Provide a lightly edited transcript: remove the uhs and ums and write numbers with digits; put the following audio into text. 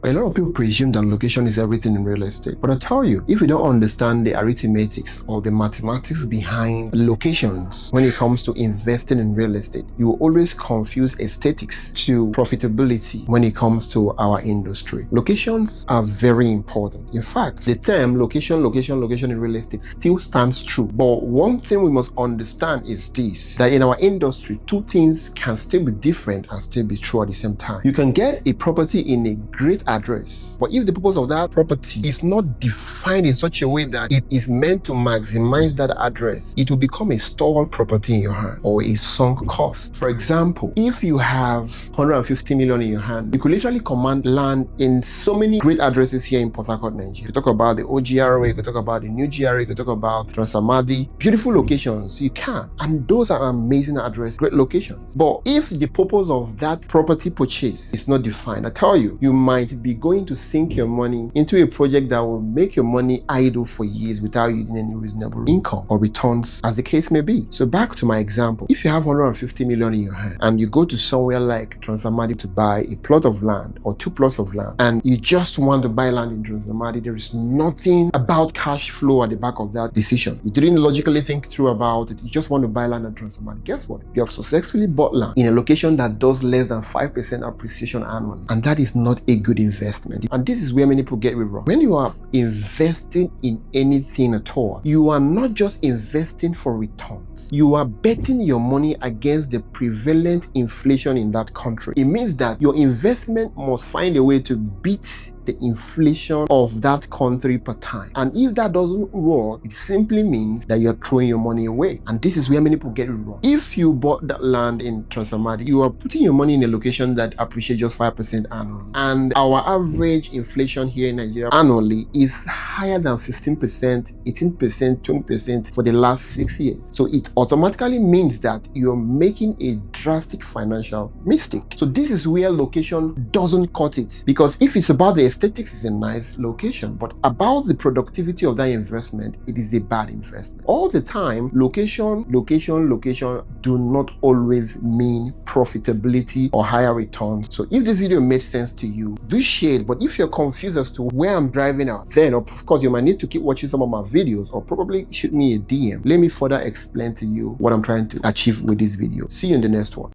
A lot of people presume that location is everything in real estate, but I tell you, if you don't understand the arithmetics or the mathematics behind locations when it comes to investing in real estate, you will always confuse aesthetics to profitability when it comes to our industry. Locations are very important. In fact, the term location in real estate still stands true. But one thing we must understand is this, that in our industry, two things can still be different and still be true at the same time. You can get a property in a great address, but if the purpose of that property is not defined in such a way that it is meant to maximize that address, it will become a stalled property in your hand or a sunk cost. For example, if you have 150 million in your hand, you could literally command land in so many great addresses here in Port Harcourt, Nigeria. You could talk about the OGRA, you could talk about the new GRA, you could talk about Transamadi, beautiful locations. You can, and those are amazing addresses, great locations. But if the purpose of that property purchase is not defined, I tell you, you might be going to sink your money into a project that will make your money idle for years without yielding any reasonable income or returns, as the case may be. So back to my example, if you have 150 million in your hand and you go to somewhere like Transamadi to buy a plot of land or 2 plots of land, and you just want to buy land in Transamadi, there is nothing about cash flow at the back of that decision. You didn't logically think through about it. You just want to buy land in Transamadi. Guess what? You have successfully bought land in a location that does less than 5% appreciation annually, and that is not a good investment. And this is where many people get it wrong. When you are investing in anything at all, you are not just investing for returns. You are betting your money against the prevalent inflation in that country. It means that your investment must find a way to beat the inflation of that country per time. And if that doesn't work, it simply means that you're throwing your money away. And this is where many people get it wrong. If you bought that land in Transamadi, you are putting your money in a location that appreciates just 5% annually. And our average inflation here in Nigeria annually is higher than 15%, 18%, 20% for the last 6 years. So it automatically means that you're making a drastic financial mistake. So this is where location doesn't cut it. Because if it's about the aesthetics, is a nice location, but about the productivity of that investment, it is a bad investment. All the time, location do not always mean profitability or higher returns. So if this video made sense to you, do share it. But if you're confused as to where I'm driving at, then of course you might need to keep watching some of my videos or probably shoot me a DM. Let me further explain to you what I'm trying to achieve with this video. See you in the next one.